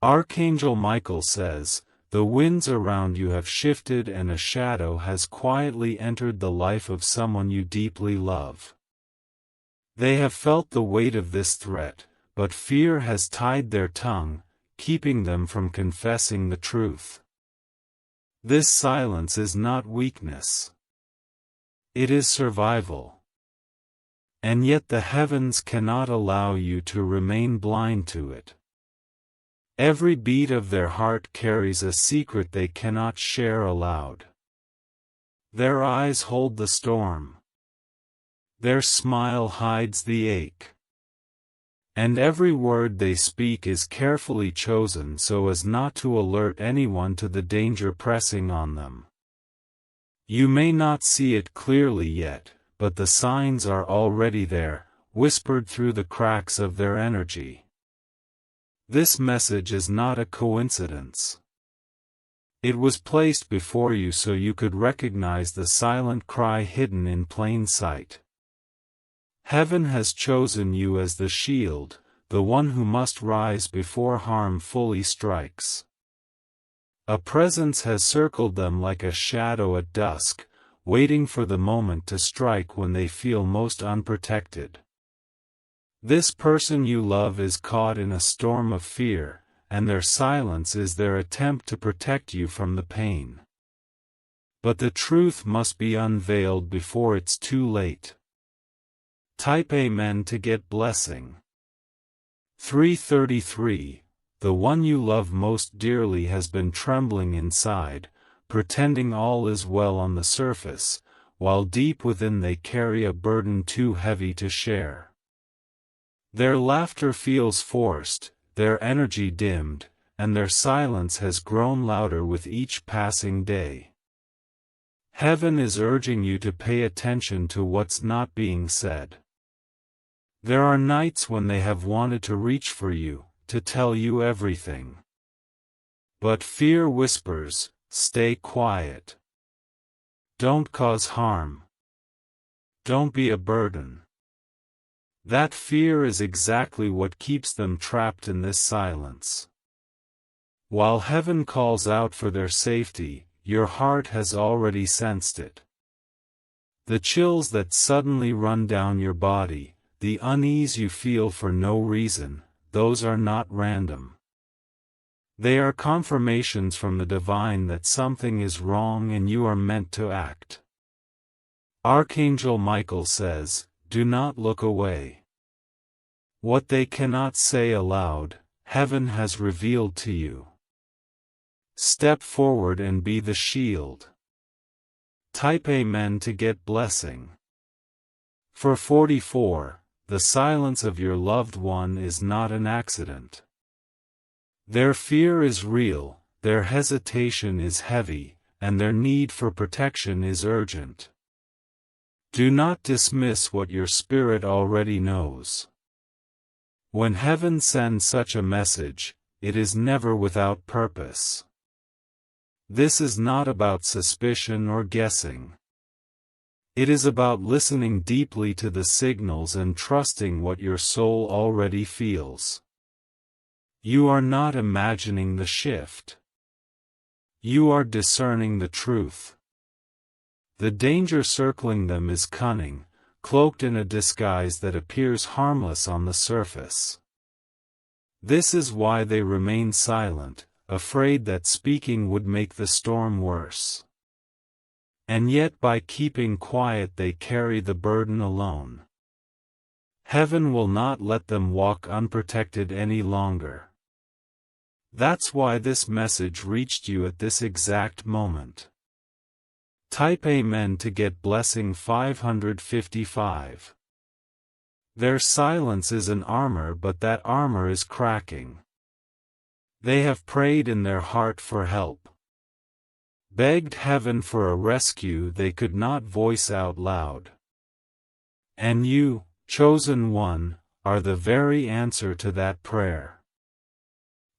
Archangel Michael says, "The winds around you have shifted and a shadow has quietly entered the life of someone you deeply love. They have felt the weight of this threat, but fear has tied their tongue, keeping them from confessing the truth. This silence is not weakness. It is survival. And yet the heavens cannot allow you to remain blind to it. Every beat of their heart carries a secret they cannot share aloud. Their eyes hold the storm. Their smile hides the ache. And every word they speak is carefully chosen so as not to alert anyone to the danger pressing on them. You may not see it clearly yet, but the signs are already there, whispered through the cracks of their energy. This message is not a coincidence. It was placed before you so you could recognize the silent cry hidden in plain sight. Heaven has chosen you as the shield, the one who must rise before harm fully strikes. A presence has circled them like a shadow at dusk, waiting for the moment to strike when they feel most unprotected. This person you love is caught in a storm of fear, and their silence is their attempt to protect you from the pain. But the truth must be unveiled before it's too late. Type Amen to get blessing. 333. The one you love most dearly has been trembling inside, pretending all is well on the surface, while deep within they carry a burden too heavy to share. Their laughter feels forced, their energy dimmed, and their silence has grown louder with each passing day. Heaven is urging you to pay attention to what's not being said. There are nights when they have wanted to reach for you, to tell you everything. But fear whispers, "Stay quiet. Don't cause harm. Don't be a burden." That fear is exactly what keeps them trapped in this silence. While heaven calls out for their safety, your heart has already sensed it. The chills that suddenly run down your body, the unease you feel for no reason, those are not random. They are confirmations from the divine that something is wrong and you are meant to act. Archangel Michael says, "Do not look away." What they cannot say aloud, heaven has revealed to you. Step forward and be the shield. Type Amen to get blessing. For 44, the silence of your loved one is not an accident. Their fear is real, their hesitation is heavy, and their need for protection is urgent. Do not dismiss what your spirit already knows. When heaven sends such a message, it is never without purpose. This is not about suspicion or guessing. It is about listening deeply to the signals and trusting what your soul already feels. You are not imagining the shift. You are discerning the truth. The danger circling them is cunning, cloaked in a disguise that appears harmless on the surface. This is why they remain silent, afraid that speaking would make the storm worse. And yet by keeping quiet they carry the burden alone. Heaven will not let them walk unprotected any longer. That's why this message reached you at this exact moment. Type Amen to get blessing 555. Their silence is an armor, but that armor is cracking. They have prayed in their heart for help. Begged heaven for a rescue they could not voice out loud. And you, chosen one, are the very answer to that prayer.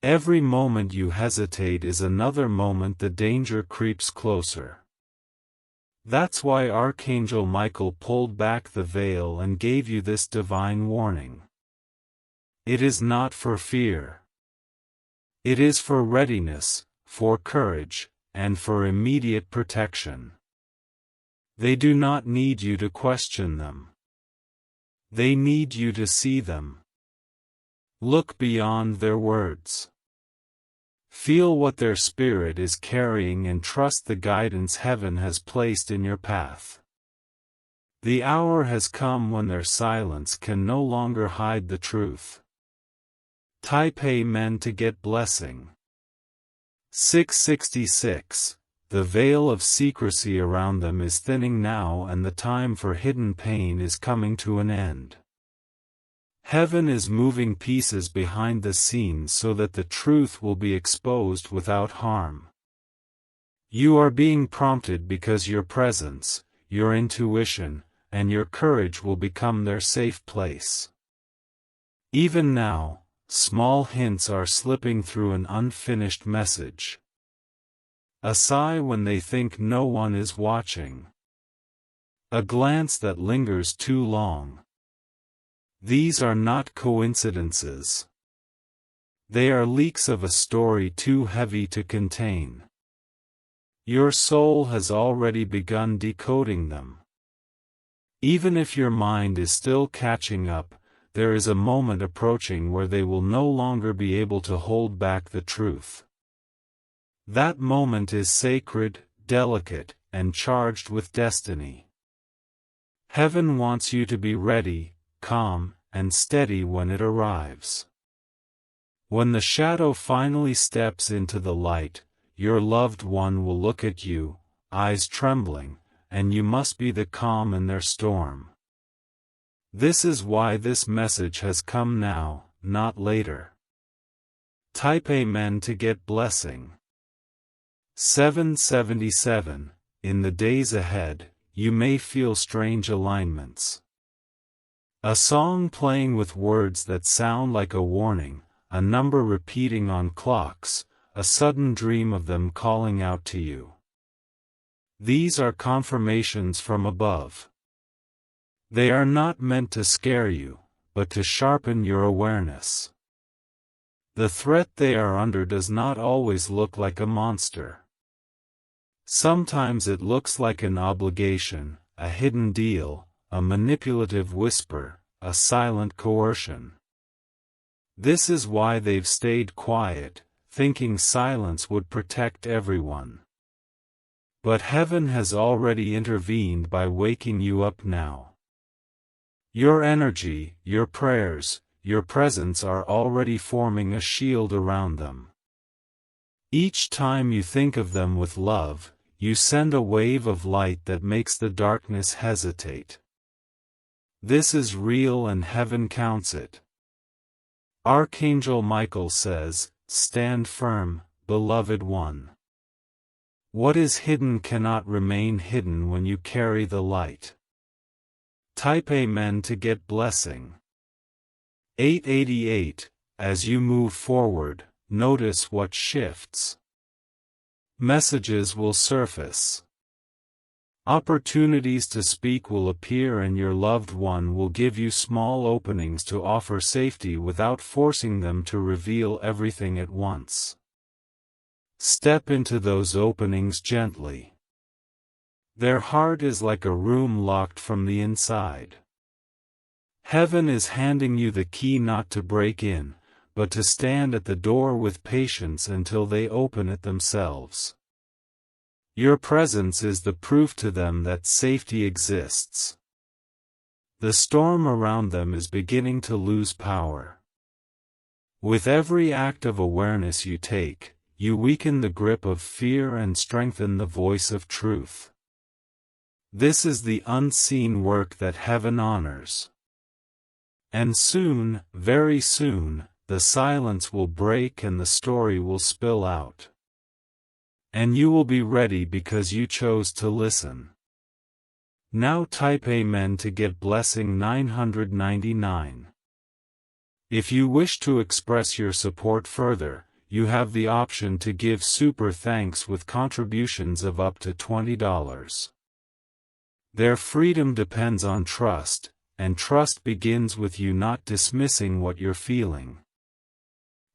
Every moment you hesitate is another moment the danger creeps closer. That's why Archangel Michael pulled back the veil and gave you this divine warning. It is not for fear. It is for readiness, for courage, and for immediate protection. They do not need you to question them. They need you to see them. Look beyond their words. Feel what their spirit is carrying and trust the guidance heaven has placed in your path. The hour has come when their silence can no longer hide the truth. Type Amen to get blessing. 666. The veil of secrecy around them is thinning now, and the time for hidden pain is coming to an end. Heaven is moving pieces behind the scenes so that the truth will be exposed without harm. You are being prompted because your presence, your intuition, and your courage will become their safe place. Even now, small hints are slipping through an unfinished message. A sigh when they think no one is watching. A glance that lingers too long. These are not coincidences. They are leaks of a story too heavy to contain. Your soul has already begun decoding them. Even if your mind is still catching up, there is a moment approaching where they will no longer be able to hold back the truth. That moment is sacred, delicate, and charged with destiny. Heaven wants you to be ready, calm, and steady when it arrives. When the shadow finally steps into the light, your loved one will look at you, eyes trembling, and you must be the calm in their storm. This is why this message has come now, not later. Type Amen to get blessing. 777. In the days ahead, you may feel strange alignments. A song playing with words that sound like a warning, a number repeating on clocks, a sudden dream of them calling out to you. These are confirmations from above. They are not meant to scare you, but to sharpen your awareness. The threat they are under does not always look like a monster. Sometimes it looks like an obligation, a hidden deal, a manipulative whisper, a silent coercion. This is why they've stayed quiet, thinking silence would protect everyone. But heaven has already intervened by waking you up now. Your energy, your prayers, your presence are already forming a shield around them. Each time you think of them with love, you send a wave of light that makes the darkness hesitate. This is real and heaven counts it. Archangel Michael says, "Stand firm, beloved one. What is hidden cannot remain hidden when you carry the light." Type Amen to get blessing. 888. As you move forward, notice what shifts. Messages will surface. Opportunities to speak will appear, and your loved one will give you small openings to offer safety without forcing them to reveal everything at once. Step into those openings gently. Their heart is like a room locked from the inside. Heaven is handing you the key not to break in, but to stand at the door with patience until they open it themselves. Your presence is the proof to them that safety exists. The storm around them is beginning to lose power. With every act of awareness you take, you weaken the grip of fear and strengthen the voice of truth. This is the unseen work that heaven honors. And soon, very soon, the silence will break and the story will spill out. And you will be ready because you chose to listen. Now type Amen to get blessing 999. If you wish to express your support further, you have the option to give super thanks with contributions of up to $20. Their freedom depends on trust, and trust begins with you not dismissing what you're feeling.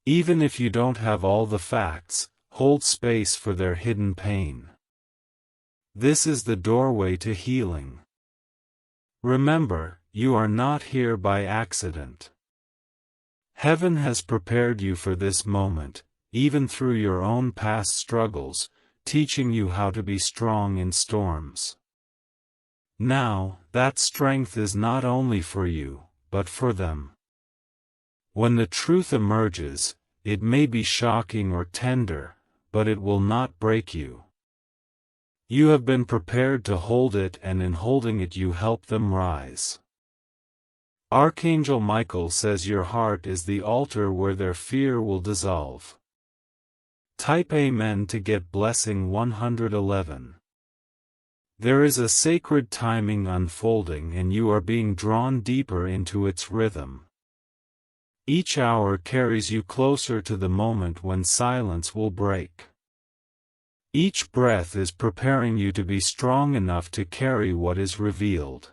Even if you don't have all the facts, hold space for their hidden pain. This is the doorway to healing. Remember, you are not here by accident. Heaven has prepared you for this moment, even through your own past struggles, teaching you how to be strong in storms. Now, that strength is not only for you, but for them. When the truth emerges, it may be shocking or tender, but it will not break you. You have been prepared to hold it, and in holding it you help them rise. Archangel Michael says your heart is the altar where their fear will dissolve. Type Amen to get blessing 111. There is a sacred timing unfolding, and you are being drawn deeper into its rhythm. Each hour carries you closer to the moment when silence will break. Each breath is preparing you to be strong enough to carry what is revealed.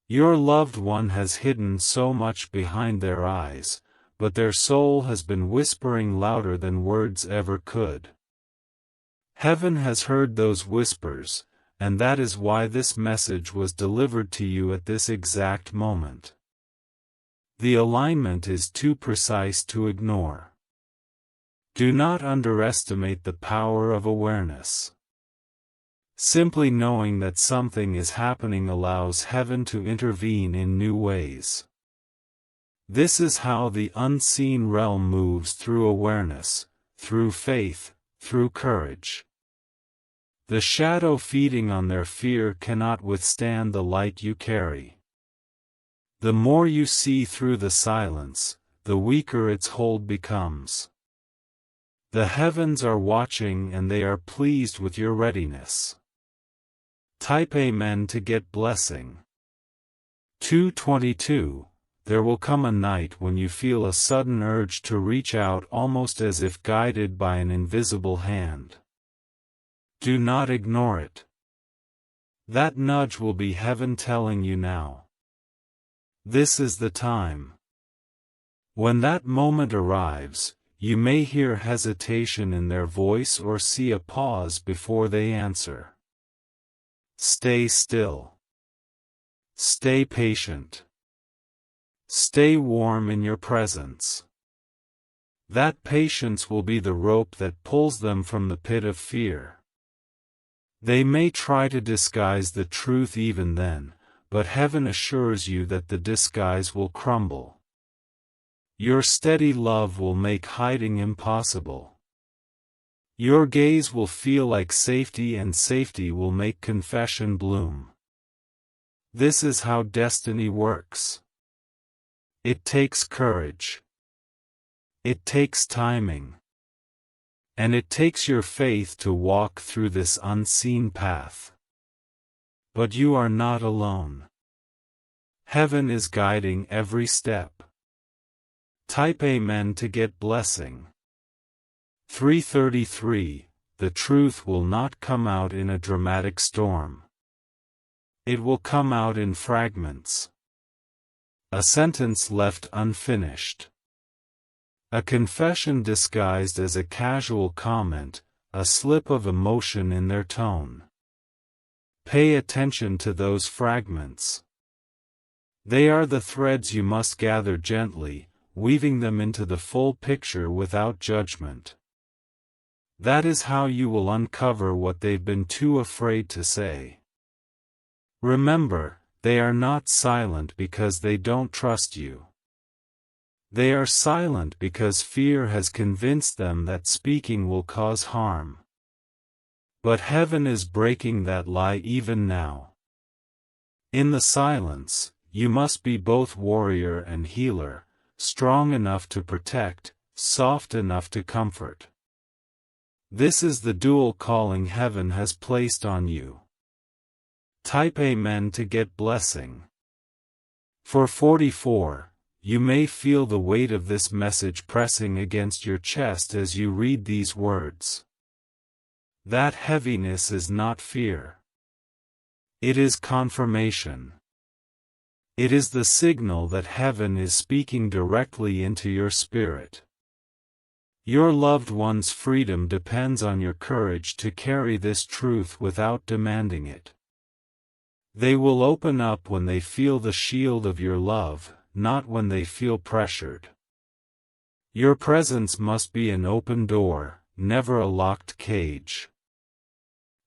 Your loved one has hidden so much behind their eyes, but their soul has been whispering louder than words ever could. Heaven has heard those whispers, and that is why this message was delivered to you at this exact moment. The alignment is too precise to ignore. Do not underestimate the power of awareness. Simply knowing that something is happening allows heaven to intervene in new ways. This is how the unseen realm moves: through awareness, through faith, through courage. The shadow feeding on their fear cannot withstand the light you carry. The more you see through the silence, the weaker its hold becomes. The heavens are watching, and they are pleased with your readiness. Type Amen to get blessing. 222. There will come a night when you feel a sudden urge to reach out, almost as if guided by an invisible hand. Do not ignore it. That nudge will be heaven telling you now. This is the time. When that moment arrives, you may hear hesitation in their voice or see a pause before they answer. Stay still. Stay patient. Stay warm in your presence. That patience will be the rope that pulls them from the pit of fear. They may try to disguise the truth even then, but heaven assures you that the disguise will crumble. Your steady love will make hiding impossible. Your gaze will feel like safety, and safety will make confession bloom. This is how destiny works. It takes courage. It takes timing. And it takes your faith to walk through this unseen path. But you are not alone. Heaven is guiding every step. Type Amen to get blessing. 333. The truth will not come out in a dramatic storm. It will come out in fragments. A sentence left unfinished. A confession disguised as a casual comment, a slip of emotion in their tone. Pay attention to those fragments. They are the threads you must gather gently, weaving them into the full picture without judgment. That is how you will uncover what they've been too afraid to say. Remember, they are not silent because they don't trust you. They are silent because fear has convinced them that speaking will cause harm. But heaven is breaking that lie even now. In the silence, you must be both warrior and healer, strong enough to protect, soft enough to comfort. This is the dual calling heaven has placed on you. Type Amen to get blessing. For 44, you may feel the weight of this message pressing against your chest as you read these words. That heaviness is not fear. It is confirmation. It is the signal that heaven is speaking directly into your spirit. Your loved one's freedom depends on your courage to carry this truth without demanding it. They will open up when they feel the shield of your love, not when they feel pressured. Your presence must be an open door, never a locked cage.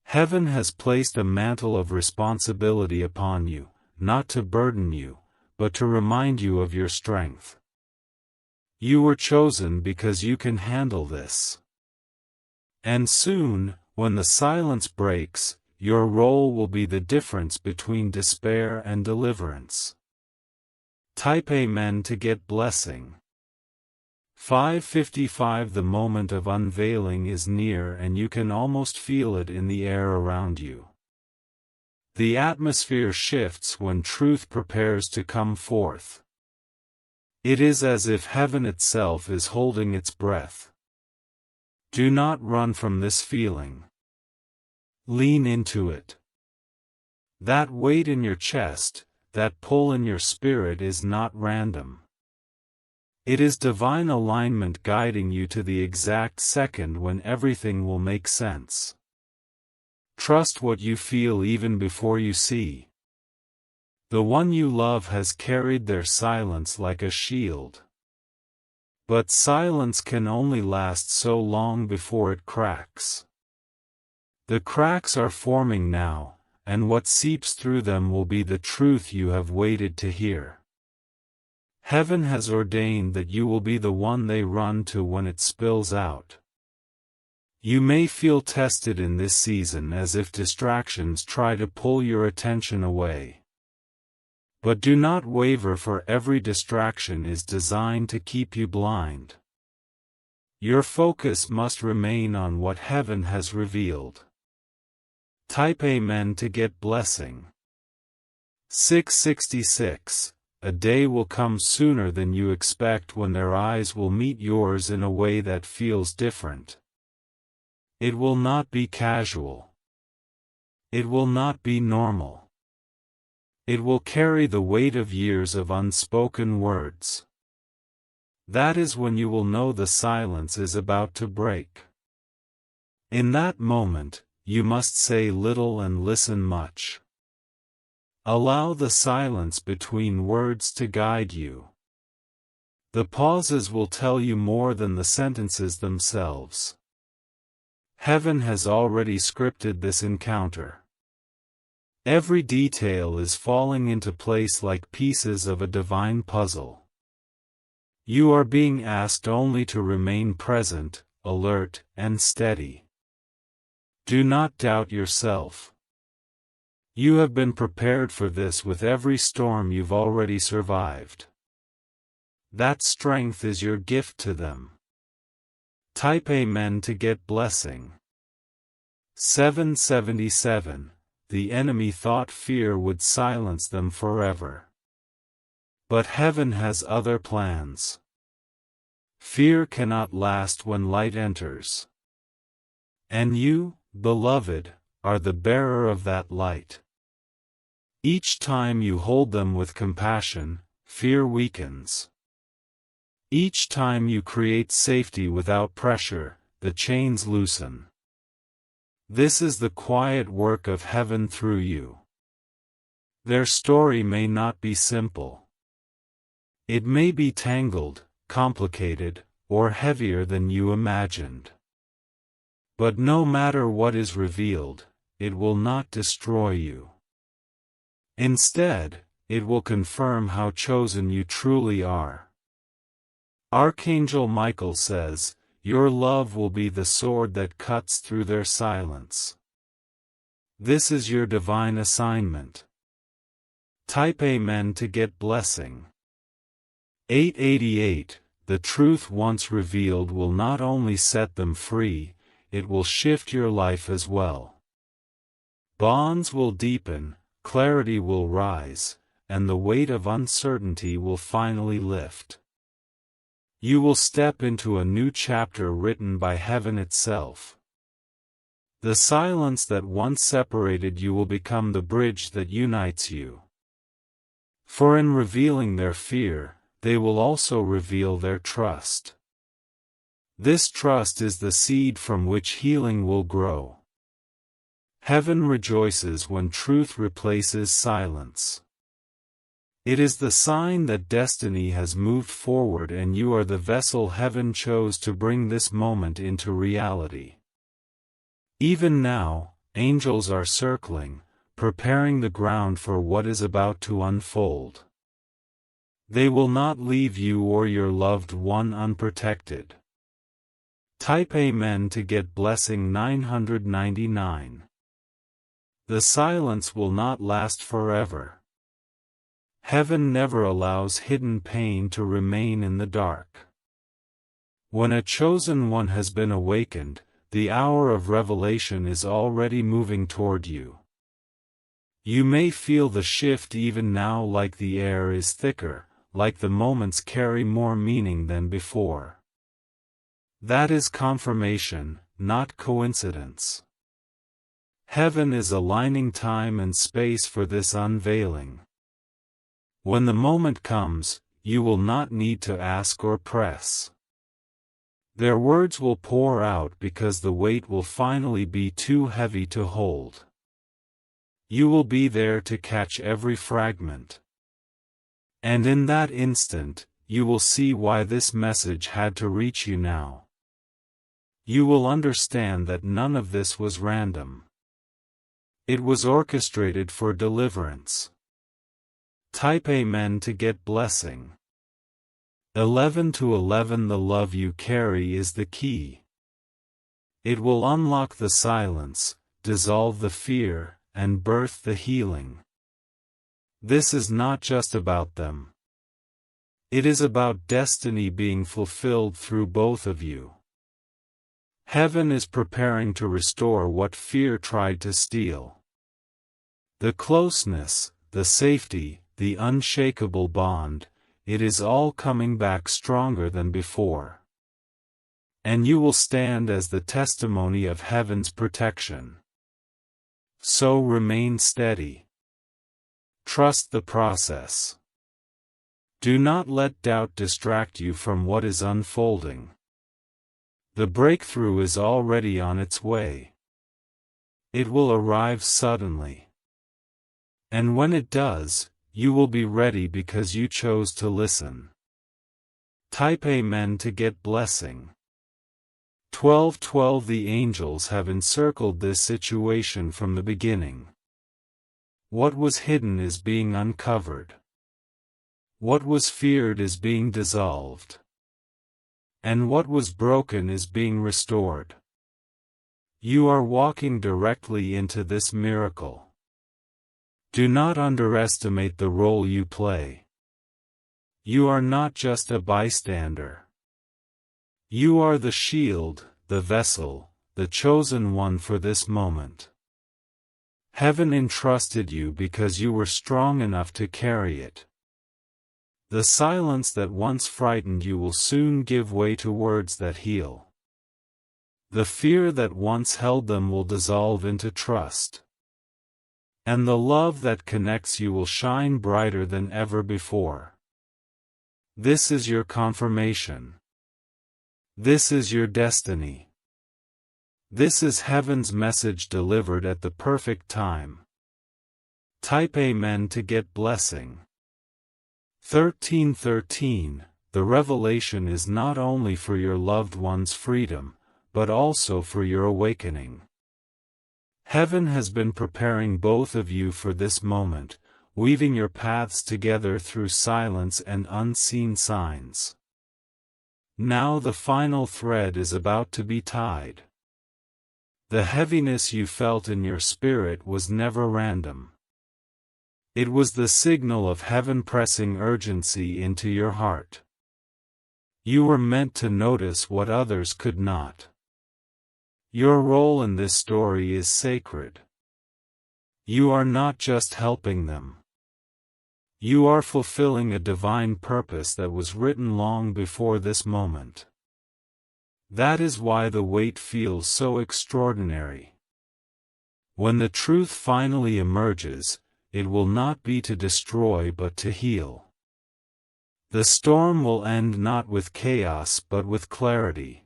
Heaven has placed a mantle of responsibility upon you, not to burden you, but to remind you of your strength. You were chosen because you can handle this. And soon, when the silence breaks, your role will be the difference between despair and deliverance. Type Amen to get blessing. 5:55 The moment of unveiling is near and you can almost feel it in the air around you. The atmosphere shifts when truth prepares to come forth. It is as if heaven itself is holding its breath. Do not run from this feeling. Lean into it. That weight in your chest, that pull in your spirit is not random. It is divine alignment guiding you to the exact second when everything will make sense. Trust what you feel even before you see. The one you love has carried their silence like a shield. But silence can only last so long before it cracks. The cracks are forming now, and what seeps through them will be the truth you have waited to hear. Heaven has ordained that you will be the one they run to when it spills out. You may feel tested in this season as if distractions try to pull your attention away. But do not waver, for every distraction is designed to keep you blind. Your focus must remain on what heaven has revealed. Type Amen to get blessing. 666 A day will come sooner than you expect when their eyes will meet yours in a way that feels different. It will not be casual. It will not be normal. It will carry the weight of years of unspoken words. That is when you will know the silence is about to break. In that moment, you must say little and listen much. Allow the silence between words to guide you. The pauses will tell you more than the sentences themselves. Heaven has already scripted this encounter. Every detail is falling into place like pieces of a divine puzzle. You are being asked only to remain present, alert, and steady. Do not doubt yourself. You have been prepared for this with every storm you've already survived. That strength is your gift to them. Type Amen to get blessing. 777 The enemy thought fear would silence them forever. But heaven has other plans. Fear cannot last when light enters. And you, beloved, are the bearer of that light. Each time you hold them with compassion, fear weakens. Each time you create safety without pressure, the chains loosen. This is the quiet work of heaven through you. Their story may not be simple. It may be tangled, complicated, or heavier than you imagined. But no matter what is revealed, it will not destroy you. Instead, it will confirm how chosen you truly are. Archangel Michael says, "Your love will be the sword that cuts through their silence." This is your divine assignment. Type Amen to get blessing. 888 The truth once revealed will not only set them free, it will shift your life as well. Bonds will deepen, clarity will rise, and the weight of uncertainty will finally lift. You will step into a new chapter written by heaven itself. The silence that once separated you will become the bridge that unites you. For in revealing their fear, they will also reveal their trust. This trust is the seed from which healing will grow. Heaven rejoices when truth replaces silence. It is the sign that destiny has moved forward and you are the vessel heaven chose to bring this moment into reality. Even now, angels are circling, preparing the ground for what is about to unfold. They will not leave you or your loved one unprotected. Type Amen to get blessing 999. The silence will not last forever. Heaven never allows hidden pain to remain in the dark. When a chosen one has been awakened, the hour of revelation is already moving toward you. You may feel the shift even now, like the air is thicker, like the moments carry more meaning than before. That is confirmation, not coincidence. Heaven is aligning time and space for this unveiling. When the moment comes, you will not need to ask or press. Their words will pour out because the weight will finally be too heavy to hold. You will be there to catch every fragment. And in that instant, you will see why this message had to reach you now. You will understand that none of this was random. It was orchestrated for deliverance. Type Amen to get blessing. 11 to 11. The love you carry is the key. It will unlock the silence, dissolve the fear, and birth the healing. This is not just about them. It is about destiny being fulfilled through both of you. Heaven is preparing to restore what fear tried to steal. The closeness, the safety, the unshakable bond, it is all coming back stronger than before. And you will stand as the testimony of heaven's protection. So remain steady. Trust the process. Do not let doubt distract you from what is unfolding. The breakthrough is already on its way. It will arrive suddenly. And when it does, you will be ready because you chose to listen. Type Amen to get blessing. 12:12. The angels have encircled this situation from the beginning. What was hidden is being uncovered. What was feared is being dissolved. And what was broken is being restored. You are walking directly into this miracle. Do not underestimate the role you play. You are not just a bystander. You are the shield, the vessel, the chosen one for this moment. Heaven entrusted you because you were strong enough to carry it. The silence that once frightened you will soon give way to words that heal. The fear that once held them will dissolve into trust. And the love that connects you will shine brighter than ever before. This is your confirmation. This is your destiny. This is heaven's message delivered at the perfect time. Type Amen to get blessing. 13:13. The revelation is not only for your loved one's freedom, but also for your awakening. Heaven has been preparing both of you for this moment, weaving your paths together through silence and unseen signs. Now the final thread is about to be tied. The heaviness you felt in your spirit was never random. It was the signal of heaven pressing urgency into your heart. You were meant to notice what others could not. Your role in this story is sacred. You are not just helping them. You are fulfilling a divine purpose that was written long before this moment. That is why the wait feels so extraordinary. When the truth finally emerges, it will not be to destroy but to heal. The storm will end not with chaos but with clarity.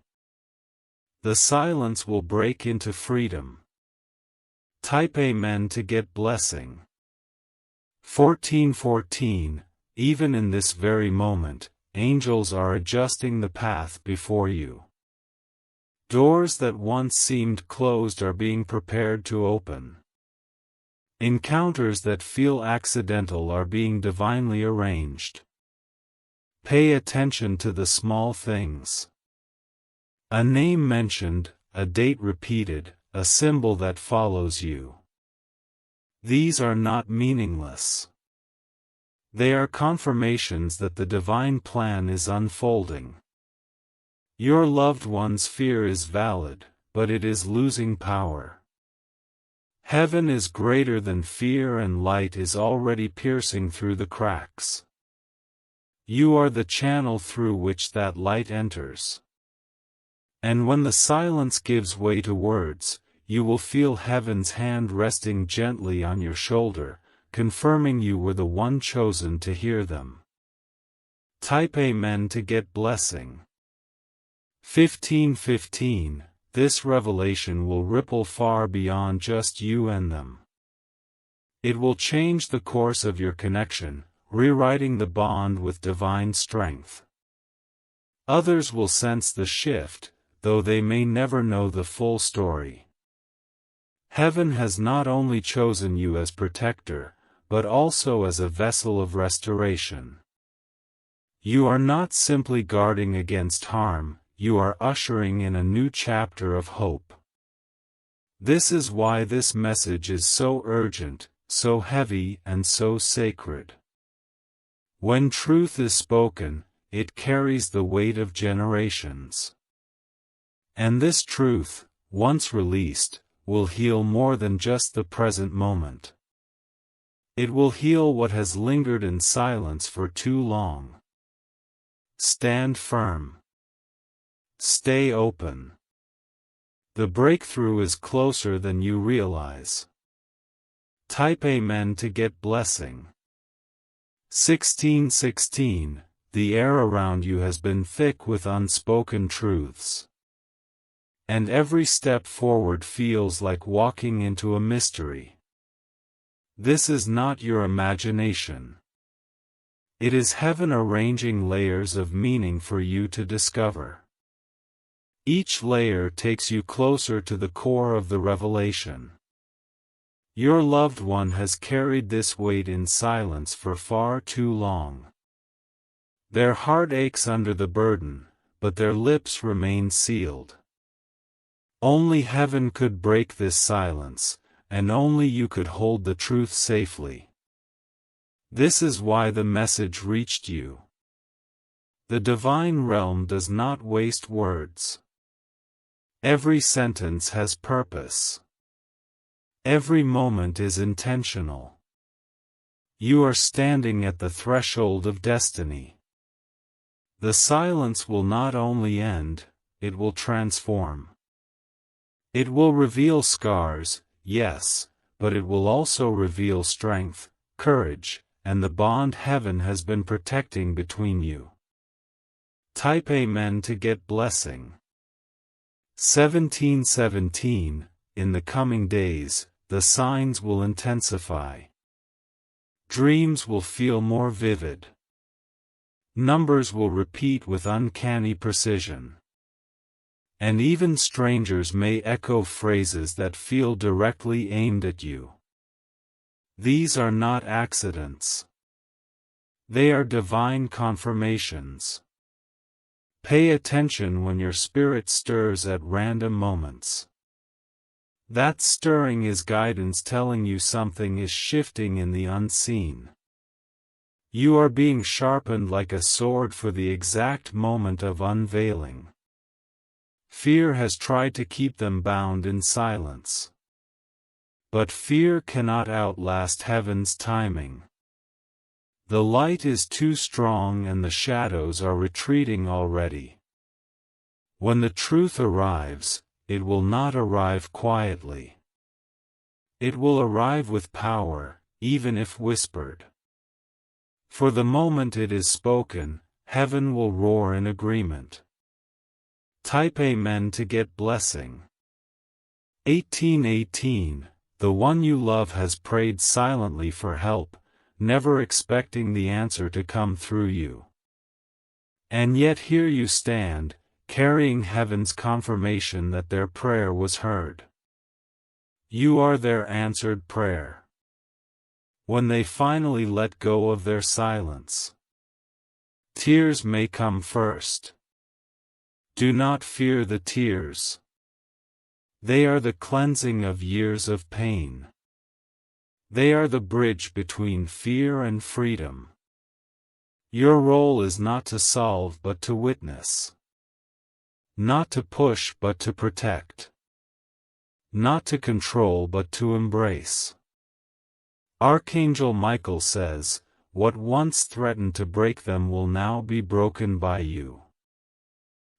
The silence will break into freedom. Type Amen to get blessing. 1414. Even in this very moment, angels are adjusting the path before you. Doors that once seemed closed are being prepared to open. Encounters that feel accidental are being divinely arranged. Pay attention to the small things. A name mentioned, a date repeated, a symbol that follows you. These are not meaningless. They are confirmations that the divine plan is unfolding. Your loved one's fear is valid, but it is losing power. Heaven is greater than fear and light is already piercing through the cracks. You are the channel through which that light enters. And when the silence gives way to words, you will feel heaven's hand resting gently on your shoulder, confirming you were the one chosen to hear them. Type Amen to get blessing. 1515. This revelation will ripple far beyond just you and them. It will change the course of your connection, rewriting the bond with divine strength. Others will sense the shift, though they may never know the full story. Heaven has not only chosen you as protector, but also as a vessel of restoration. You are not simply guarding against harm, you are ushering in a new chapter of hope. This is why this message is so urgent, so heavy, and so sacred. When truth is spoken, it carries the weight of generations. And this truth, once released, will heal more than just the present moment. It will heal what has lingered in silence for too long. Stand firm. Stay open. The breakthrough is closer than you realize. Type Amen to get blessing. 1616. The air around you has been thick with unspoken truths. And every step forward feels like walking into a mystery. This is not your imagination. It is heaven arranging layers of meaning for you to discover. Each layer takes you closer to the core of the revelation. Your loved one has carried this weight in silence for far too long. Their heart aches under the burden, but their lips remain sealed. Only heaven could break this silence, and only you could hold the truth safely. This is why the message reached you. The divine realm does not waste words. Every sentence has purpose. Every moment is intentional. You are standing at the threshold of destiny. The silence will not only end, it will transform. It will reveal scars, yes, but it will also reveal strength, courage, and the bond heaven has been protecting between you. Type Amen to get blessing. 1717. In the coming days, the signs will intensify. Dreams will feel more vivid. Numbers will repeat with uncanny precision. And even strangers may echo phrases that feel directly aimed at you. These are not accidents. They are divine confirmations. Pay attention when your spirit stirs at random moments. That stirring is guidance telling you something is shifting in the unseen. You are being sharpened like a sword for the exact moment of unveiling. Fear has tried to keep them bound in silence. But fear cannot outlast heaven's timing. The light is too strong and the shadows are retreating already. When the truth arrives, it will not arrive quietly. It will arrive with power, even if whispered. For the moment it is spoken, heaven will roar in agreement. Type Amen to get blessing. 1818. The one you love has prayed silently for help, never expecting the answer to come through you. And yet here you stand, carrying heaven's confirmation that their prayer was heard. You are their answered prayer. When they finally let go of their silence, tears may come first. Do not fear the tears. They are the cleansing of years of pain. They are the bridge between fear and freedom. Your role is not to solve but to witness. Not to push but to protect. Not to control but to embrace. Archangel Michael says, "What once threatened to break them will now be broken by you."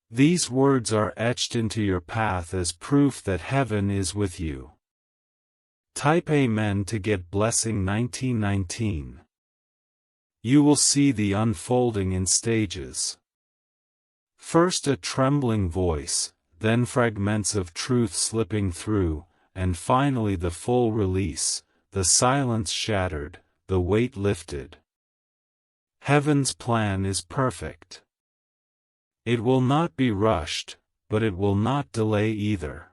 These words are etched into your path as proof that heaven is with you. Type Amen to get blessing. 1919. You will see the unfolding in stages. First a trembling voice, then fragments of truth slipping through, and finally the full release, the silence shattered, the weight lifted. Heaven's plan is perfect. It will not be rushed, but it will not delay either.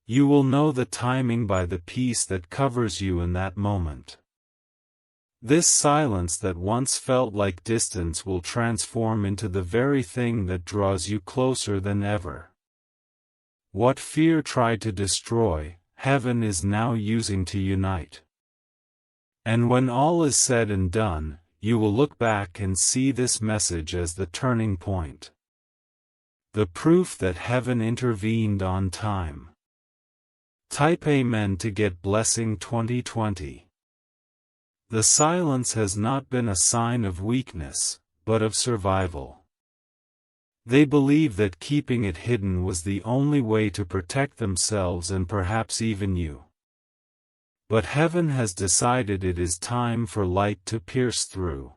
You will know the timing by the peace that covers you in that moment. This silence that once felt like distance will transform into the very thing that draws you closer than ever. What fear tried to destroy, heaven is now using to unite. And when all is said and done, you will look back and see this message as the turning point. The proof that heaven intervened on time. Type Amen to get blessing. 2020. The silence has not been a sign of weakness, but of survival. They believe that keeping it hidden was the only way to protect themselves and perhaps even you. But heaven has decided it is time for light to pierce through.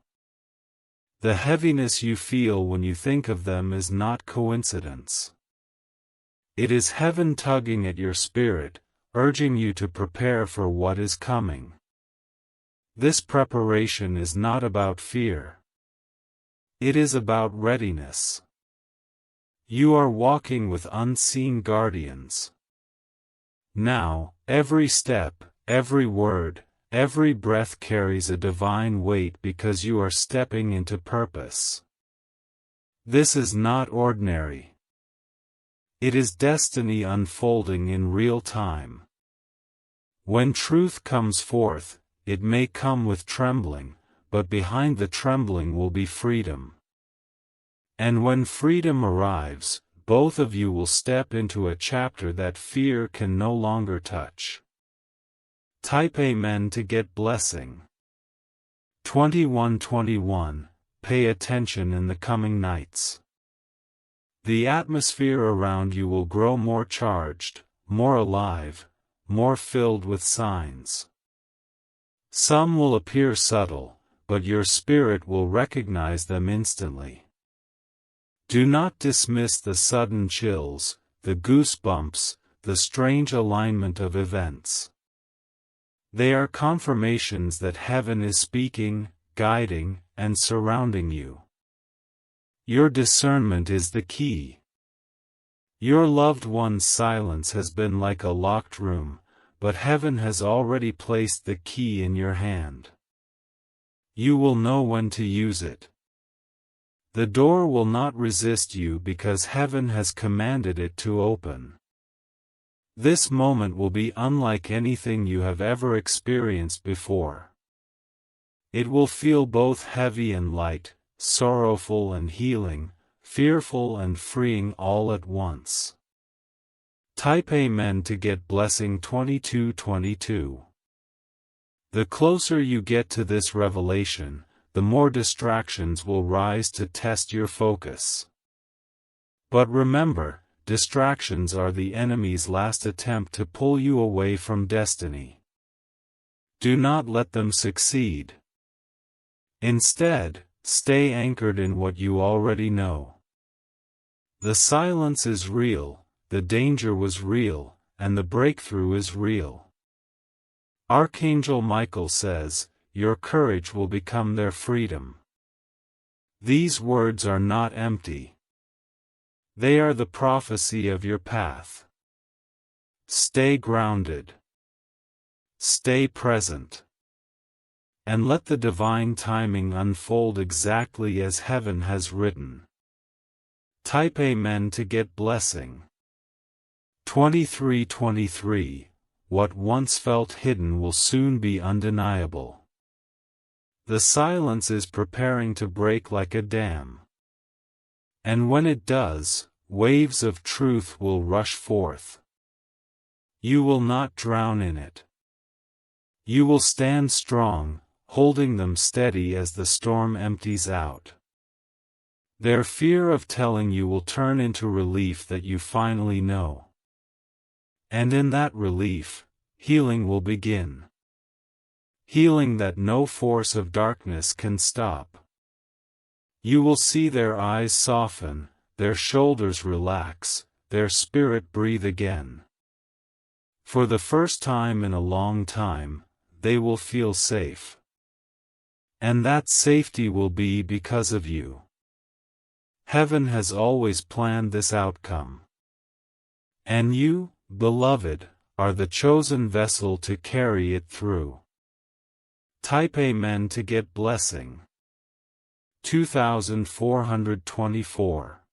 The heaviness you feel when you think of them is not coincidence. It is heaven tugging at your spirit, urging you to prepare for what is coming. This preparation is not about fear. It is about readiness. You are walking with unseen guardians. Now, every step, every word, every breath carries a divine weight because you are stepping into purpose. This is not ordinary. It is destiny unfolding in real time. When truth comes forth, it may come with trembling, but behind the trembling will be freedom. And when freedom arrives, both of you will step into a chapter that fear can no longer touch. Type Amen to get blessing. 2121. Pay attention in the coming nights. The atmosphere around you will grow more charged, more alive, more filled with signs. Some will appear subtle, but your spirit will recognize them instantly. Do not dismiss the sudden chills, the goosebumps, the strange alignment of events. They are confirmations that heaven is speaking, guiding, and surrounding you. Your discernment is the key. Your loved one's silence has been like a locked room, but heaven has already placed the key in your hand. You will know when to use it. The door will not resist you because heaven has commanded it to open. This moment will be unlike anything you have ever experienced before. It will feel both heavy and light, sorrowful and healing, fearful and freeing all at once. Type Amen to get blessing. 2222. The closer you get to this revelation, the more distractions will rise to test your focus. But remember, distractions are the enemy's last attempt to pull you away from destiny. Do not let them succeed. Instead, stay anchored in what you already know. The silence is real, the danger was real, and the breakthrough is real. Archangel Michael says, "Your courage will become their freedom." These words are not empty. They are the prophecy of your path. Stay grounded. Stay present. And let the divine timing unfold exactly as heaven has written. Type Amen to get blessing. 23:23. What once felt hidden will soon be undeniable. The silence is preparing to break like a dam. And when it does, waves of truth will rush forth. You will not drown in it. You will stand strong, holding them steady as the storm empties out. Their fear of telling you will turn into relief that you finally know. And in that relief, healing will begin. Healing that no force of darkness can stop. You will see their eyes soften, their shoulders relax, their spirit breathe again. For the first time in a long time, they will feel safe. And that safety will be because of you. Heaven has always planned this outcome. And you, beloved, are the chosen vessel to carry it through. Type Amen to get blessing. 2424